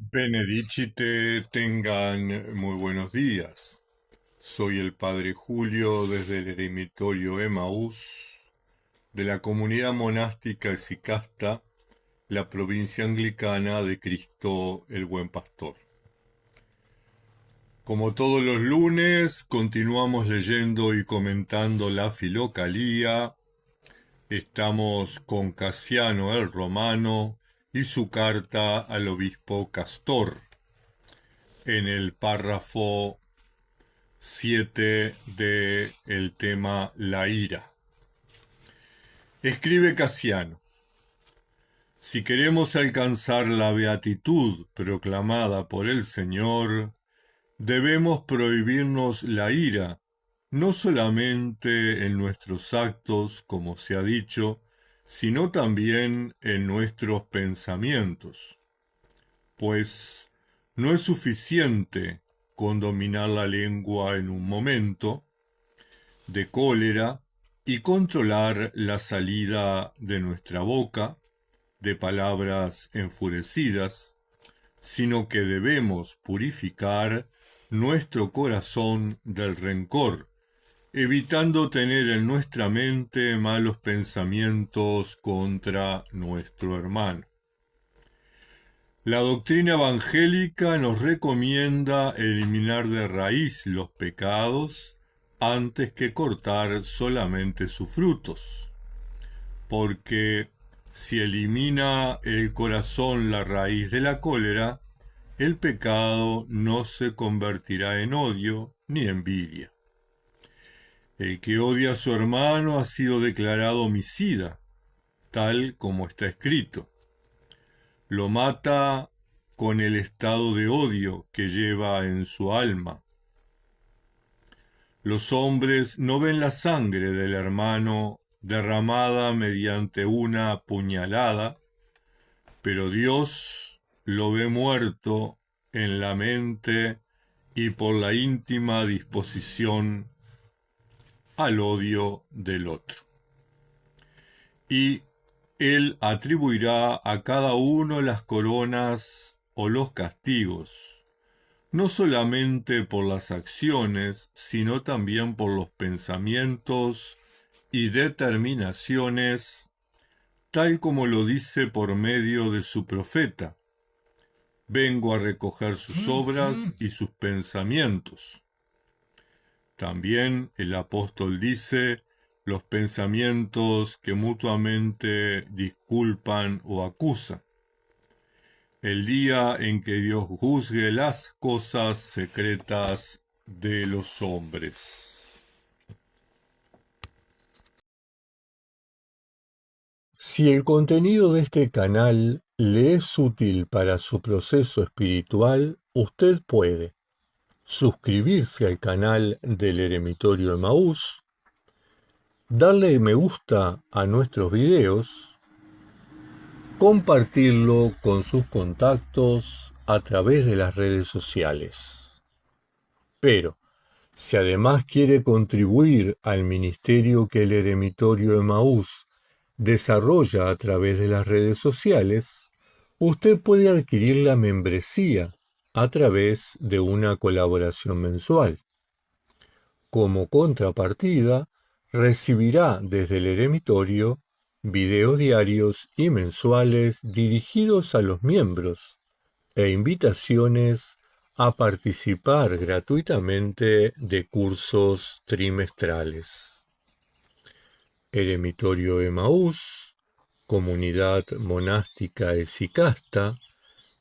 Benedicite, tengan muy buenos días. Soy el Padre Julio desde el eremitorio Emaús de la comunidad monástica Esicasta, la provincia anglicana de Cristo el Buen Pastor. Como todos los lunes, continuamos leyendo y comentando la Filocalía. Estamos con Casiano el Romano y su carta al obispo Castor en el párrafo 7 de el tema la ira. Escribe Casiano: si queremos alcanzar la beatitud proclamada por el Señor, debemos prohibirnos la ira, no solamente en nuestros actos, como se ha dicho, sino también en nuestros pensamientos, pues no es suficiente con dominar la lengua en un momento de cólera y controlar la salida de nuestra boca de palabras enfurecidas, sino que debemos purificar nuestro corazón del rencor, evitando tener en nuestra mente malos pensamientos contra nuestro hermano. La doctrina evangélica nos recomienda eliminar de raíz los pecados antes que cortar solamente sus frutos, porque si elimina el corazón la raíz de la cólera, el pecado no se convertirá en odio ni envidia. El que odia a su hermano ha sido declarado homicida, tal como está escrito. Lo mata con el estado de odio que lleva en su alma. Los hombres no ven la sangre del hermano derramada mediante una puñalada, pero Dios lo ve muerto en la mente y por la íntima disposición al odio del otro. Y Él atribuirá a cada uno las coronas o los castigos, no solamente por las acciones, sino también por los pensamientos y determinaciones, tal como lo dice por medio de su profeta: vengo a recoger sus obras y sus pensamientos. También el apóstol dice: los pensamientos que mutuamente disculpan o acusan. El día en que Dios juzgue las cosas secretas de los hombres. Si el contenido de este canal le es útil para su proceso espiritual, usted puede suscribirse al canal del Eremitorio Emaús, darle me gusta a nuestros videos, compartirlo con sus contactos a través de las redes sociales. Pero, si además quiere contribuir al ministerio que el Eremitorio Emaús desarrolla a través de las redes sociales, usted puede adquirir la membresía a través de una colaboración mensual. Como contrapartida, recibirá desde el eremitorio videos diarios y mensuales dirigidos a los miembros e invitaciones a participar gratuitamente de cursos trimestrales. Eremitorio Emaús, Comunidad Monástica Esicasta,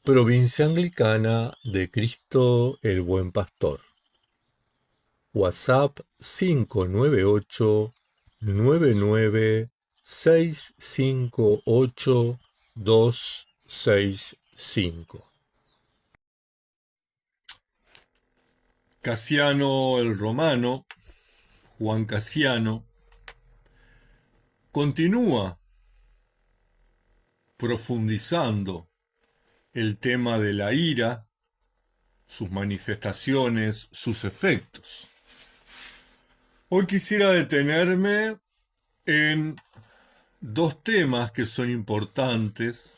Provincia Anglicana de Cristo el Buen Pastor. WhatsApp 598-99-658-265. Casiano el Romano, Juan Casiano, continúa profundizando el tema de la ira, sus manifestaciones, sus efectos. Hoy quisiera detenerme en dos temas que son importantes,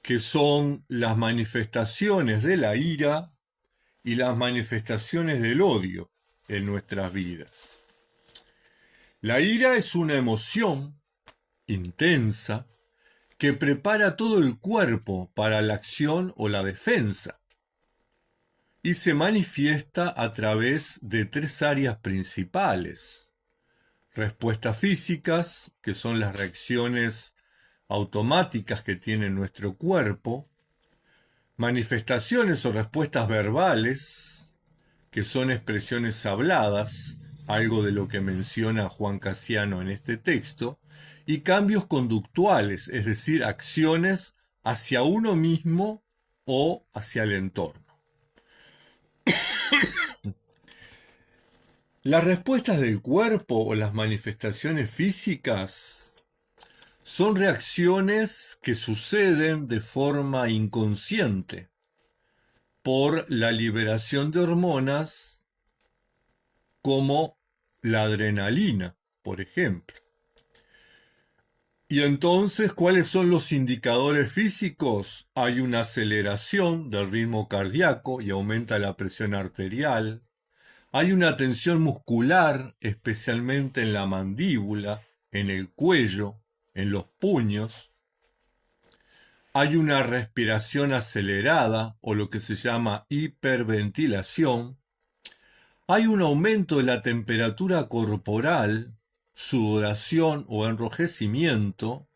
que son las manifestaciones de la ira y las manifestaciones del odio en nuestras vidas. La ira es una emoción intensa que prepara todo el cuerpo para la acción o la defensa y se manifiesta a través de tres áreas principales: respuestas físicas, que son las reacciones automáticas que tiene nuestro cuerpo; manifestaciones o respuestas verbales, que son expresiones habladas, algo de lo que menciona Juan Cassiano en este texto; y cambios conductuales, es decir, acciones hacia uno mismo o hacia el entorno. Las respuestas del cuerpo o las manifestaciones físicas son reacciones que suceden de forma inconsciente por la liberación de hormonas como la adrenalina, por ejemplo. Y entonces, ¿cuáles son los indicadores físicos? Hay una aceleración del ritmo cardíaco y aumenta la presión arterial. Hay una tensión muscular, especialmente en la mandíbula, en el cuello, en los puños. Hay una respiración acelerada, o lo que se llama hiperventilación. Hay un aumento de la temperatura corporal, sudoración o enrojecimiento,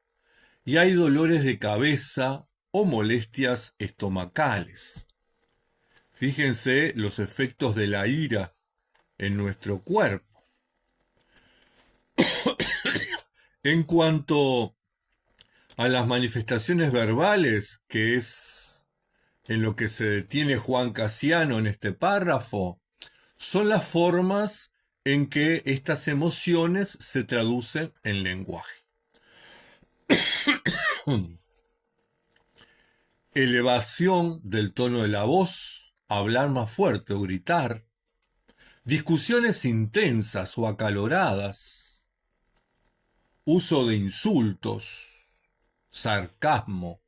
y hay dolores de cabeza o molestias estomacales. Fíjense los efectos de la ira en nuestro cuerpo. En cuanto a las manifestaciones verbales, que es en lo que se detiene Juan Cassiano en este párrafo, son las formas en que estas emociones se traducen en lenguaje. Elevación del tono de la voz, hablar más fuerte o gritar, discusiones intensas o acaloradas, uso de insultos, sarcasmo,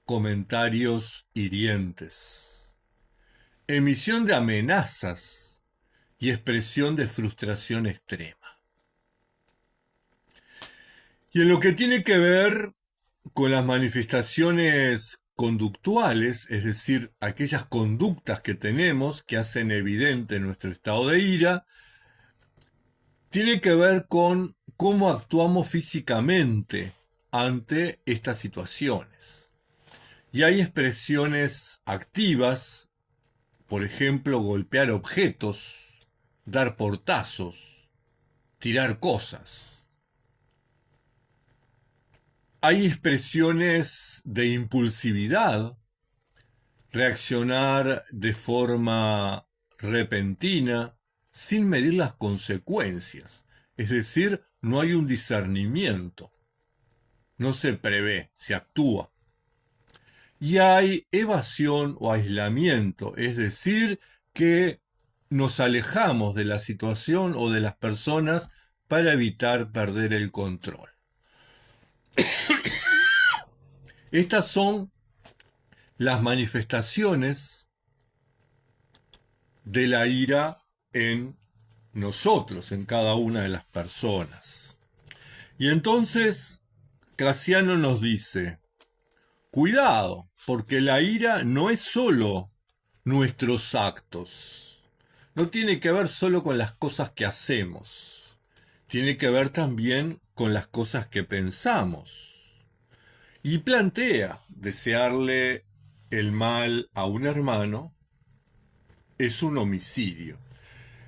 comentarios hirientes, emisión de amenazas y expresión de frustración extrema. Y en lo que tiene que ver con las manifestaciones conductuales, es decir, aquellas conductas que tenemos que hacen evidente nuestro estado de ira, tiene que ver con cómo actuamos físicamente ante estas situaciones. Y hay expresiones activas, por ejemplo, golpear objetos, dar portazos, tirar cosas. Hay expresiones de impulsividad, reaccionar de forma repentina, sin medir las consecuencias. Es decir, no hay un discernimiento. No se prevé, se actúa. Y hay evasión o aislamiento, es decir, que nos alejamos de la situación o de las personas para evitar perder el control. Estas son las manifestaciones de la ira en nosotros, en cada una de las personas. Y entonces Cassiano nos dice, cuidado, porque la ira no es solo nuestros actos, no tiene que ver solo con las cosas que hacemos, tiene que ver también con las cosas que pensamos. Y plantea desearle el mal a un hermano es un homicidio.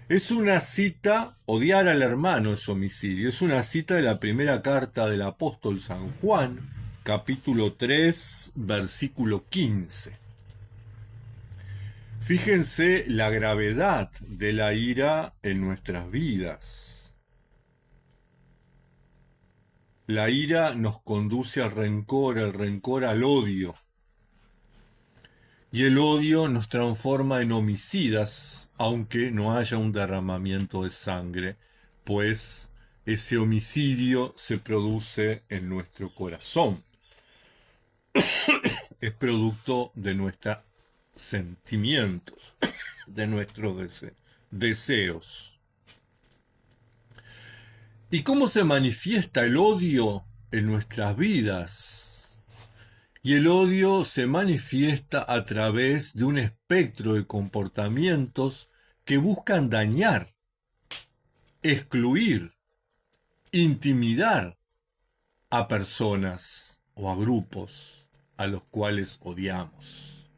Es una cita, odiar al hermano es homicidio, es una cita de la primera carta del apóstol San Juan, capítulo 3, versículo 15. Fíjense la gravedad de la ira en nuestras vidas. La ira nos conduce al rencor, el rencor al odio. Y el odio nos transforma en homicidas, aunque no haya un derramamiento de sangre, pues ese homicidio se produce en nuestro corazón. es producto de nuestros sentimientos, de nuestros deseos. ¿Y cómo se manifiesta el odio en nuestras vidas? Y el odio se manifiesta a través de un espectro de comportamientos que buscan dañar, excluir, intimidar a personas o a grupos a los cuales odiamos.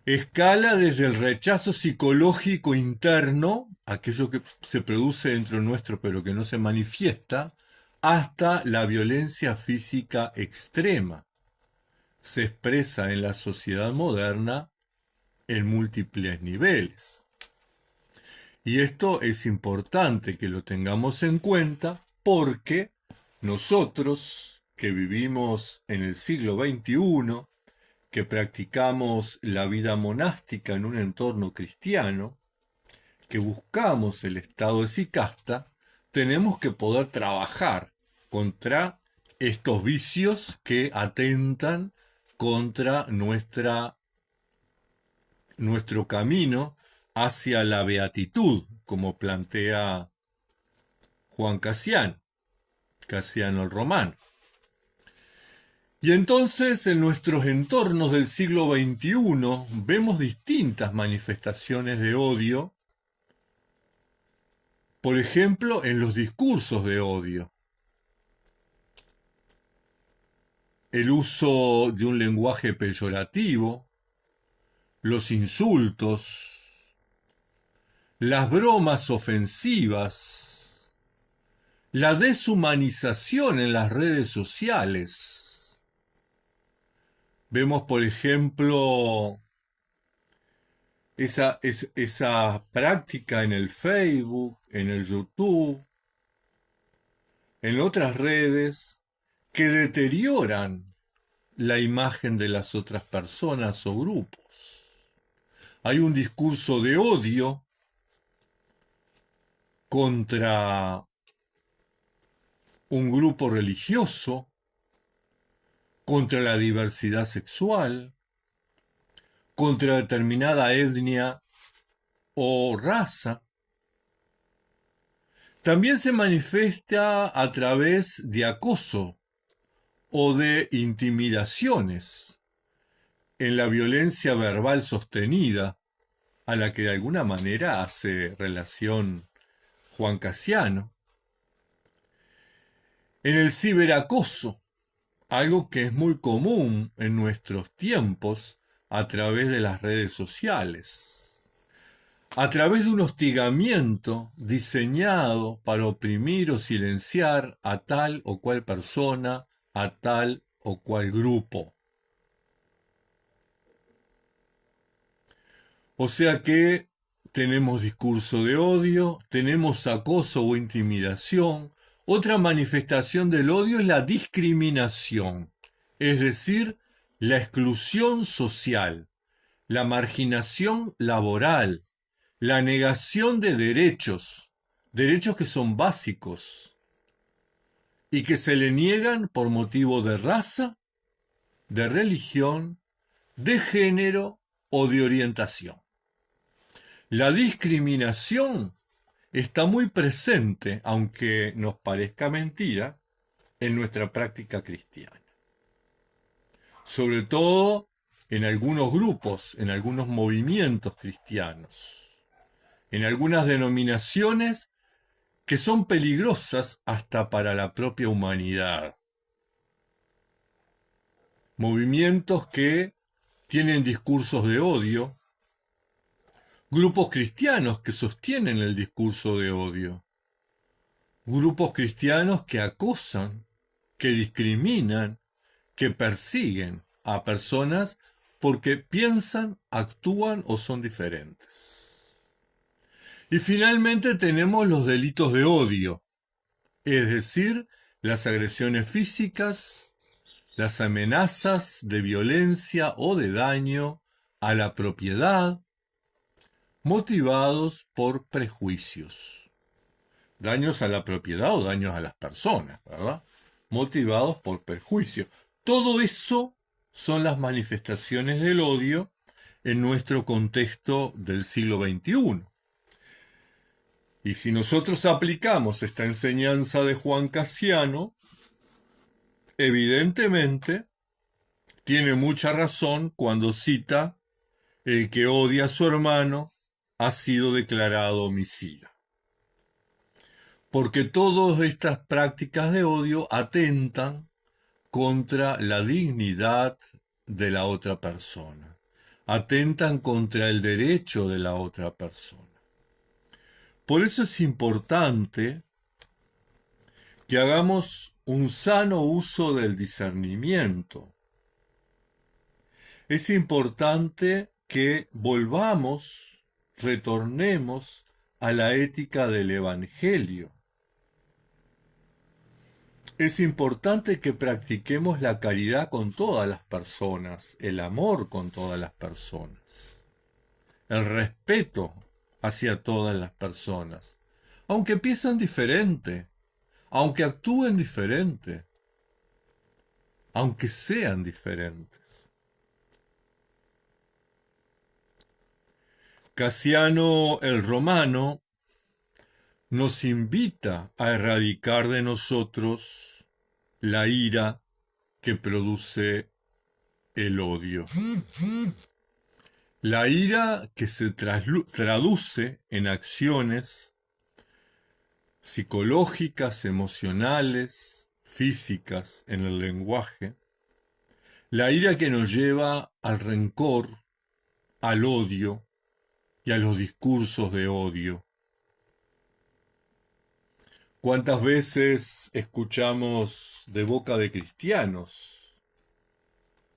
Escala desde el rechazo psicológico interno, aquello que se produce dentro nuestro pero que no se manifiesta, hasta la violencia física extrema. Se expresa en la sociedad moderna en múltiples niveles. Y esto es importante que lo tengamos en cuenta porque nosotros que vivimos en el siglo XXI, que practicamos la vida monástica en un entorno cristiano, que buscamos el estado de sicasta, tenemos que poder trabajar contra estos vicios que atentan contra nuestro camino hacia la beatitud, como plantea Juan Casiano el Romano. Y entonces en nuestros entornos del siglo XXI vemos distintas manifestaciones de odio, por ejemplo, en los discursos de odio. El uso de un lenguaje peyorativo, los insultos, las bromas ofensivas, la deshumanización en las redes sociales. Vemos, por ejemplo, esa práctica en el Facebook, en el YouTube, en otras redes que deterioran la imagen de las otras personas o grupos. Hay un discurso de odio contra un grupo religioso, contra la diversidad sexual, contra determinada etnia o raza. También se manifiesta a través de acoso o de intimidaciones en la violencia verbal sostenida, a la que de alguna manera hace relación Juan Casiano. En el ciberacoso, algo que es muy común en nuestros tiempos a través de las redes sociales, a través de un hostigamiento diseñado para oprimir o silenciar a tal o cual persona, a tal o cual grupo. O sea que tenemos discurso de odio, tenemos acoso o intimidación. Otra manifestación del odio es la discriminación, es decir, la exclusión social, la marginación laboral, la negación de derechos que son básicos y que se le niegan por motivo de raza, de religión, de género o de orientación. La discriminación está muy presente, aunque nos parezca mentira, en nuestra práctica cristiana. Sobre todo en algunos grupos, en algunos movimientos cristianos, en algunas denominaciones que son peligrosas hasta para la propia humanidad. Movimientos que tienen discursos de odio, grupos cristianos que sostienen el discurso de odio, grupos cristianos que acosan, que discriminan, que persiguen a personas porque piensan, actúan o son diferentes. Y finalmente tenemos los delitos de odio, es decir, las agresiones físicas, las amenazas de violencia o de daño a la propiedad, motivados por prejuicios. Daños a la propiedad o daños a las personas, ¿verdad? Motivados por prejuicios. Todo eso son las manifestaciones del odio en nuestro contexto del siglo XXI. Y si nosotros aplicamos esta enseñanza de Juan Cassiano, evidentemente tiene mucha razón cuando cita: el que odia a su hermano ha sido declarado homicida. Porque todas estas prácticas de odio atentan contra la dignidad de la otra persona, atentan contra el derecho de la otra persona. Por eso es importante que hagamos un sano uso del discernimiento. Es importante que retornemos a la ética del Evangelio. Es importante que practiquemos la caridad con todas las personas, el amor con todas las personas, el respeto hacia todas las personas, aunque piensen diferente, aunque actúen diferente, aunque sean diferentes. Cassiano el Romano nos invita a erradicar de nosotros la ira que produce el odio. La ira que se traduce en acciones psicológicas, emocionales, físicas en el lenguaje. La ira que nos lleva al rencor, al odio y a los discursos de odio. ¿Cuántas veces escuchamos de boca de cristianos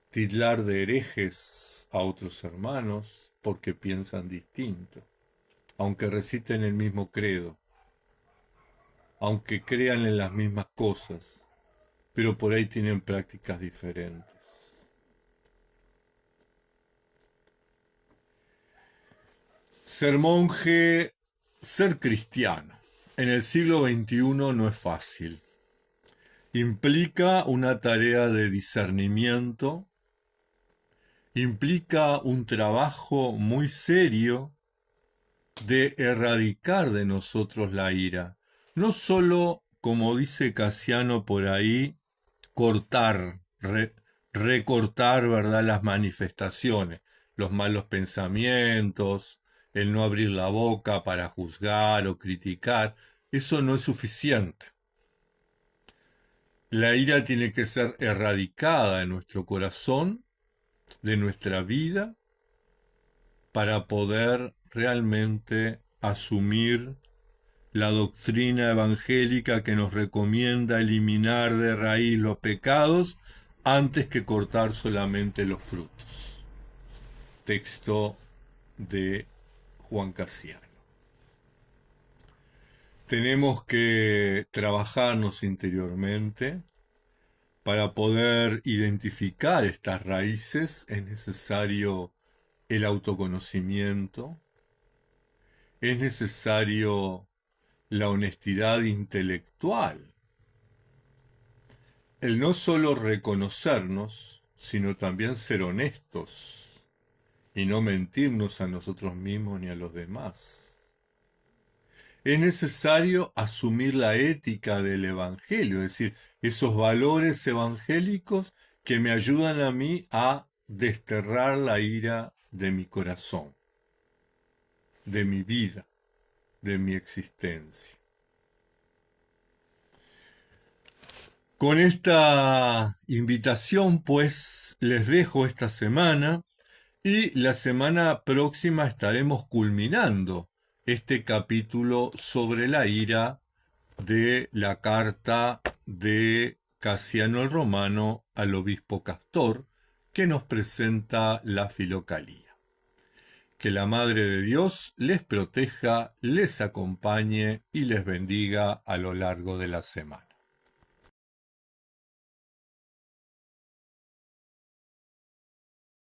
tildar de herejes a otros hermanos porque piensan distinto, aunque reciten el mismo credo, aunque crean en las mismas cosas, pero por ahí tienen prácticas diferentes? Ser monje, ser cristiano en el siglo XXI no es fácil. Implica una tarea de discernimiento, implica un trabajo muy serio de erradicar de nosotros la ira. No solo, como dice Cassiano por ahí, recortar, ¿verdad?, las manifestaciones, los malos pensamientos, el no abrir la boca para juzgar o criticar. Eso no es suficiente. La ira tiene que ser erradicada de nuestro corazón, de nuestra vida, para poder realmente asumir la doctrina evangélica que nos recomienda eliminar de raíz los pecados antes que cortar solamente los frutos. Texto de Juan Cassiano. Tenemos que trabajarnos interiormente. Para poder identificar estas raíces es necesario el autoconocimiento, es necesario la honestidad intelectual, el no solo reconocernos, sino también ser honestos y no mentirnos a nosotros mismos ni a los demás. Es necesario asumir la ética del Evangelio, es decir, esos valores evangélicos que me ayudan a mí a desterrar la ira de mi corazón, de mi vida, de mi existencia. Con esta invitación, pues, les dejo esta semana y la semana próxima estaremos culminando este capítulo sobre la ira de la carta de Cassiano el Romano al obispo Castor, que nos presenta la Filocalía. Que la Madre de Dios les proteja, les acompañe y les bendiga a lo largo de la semana.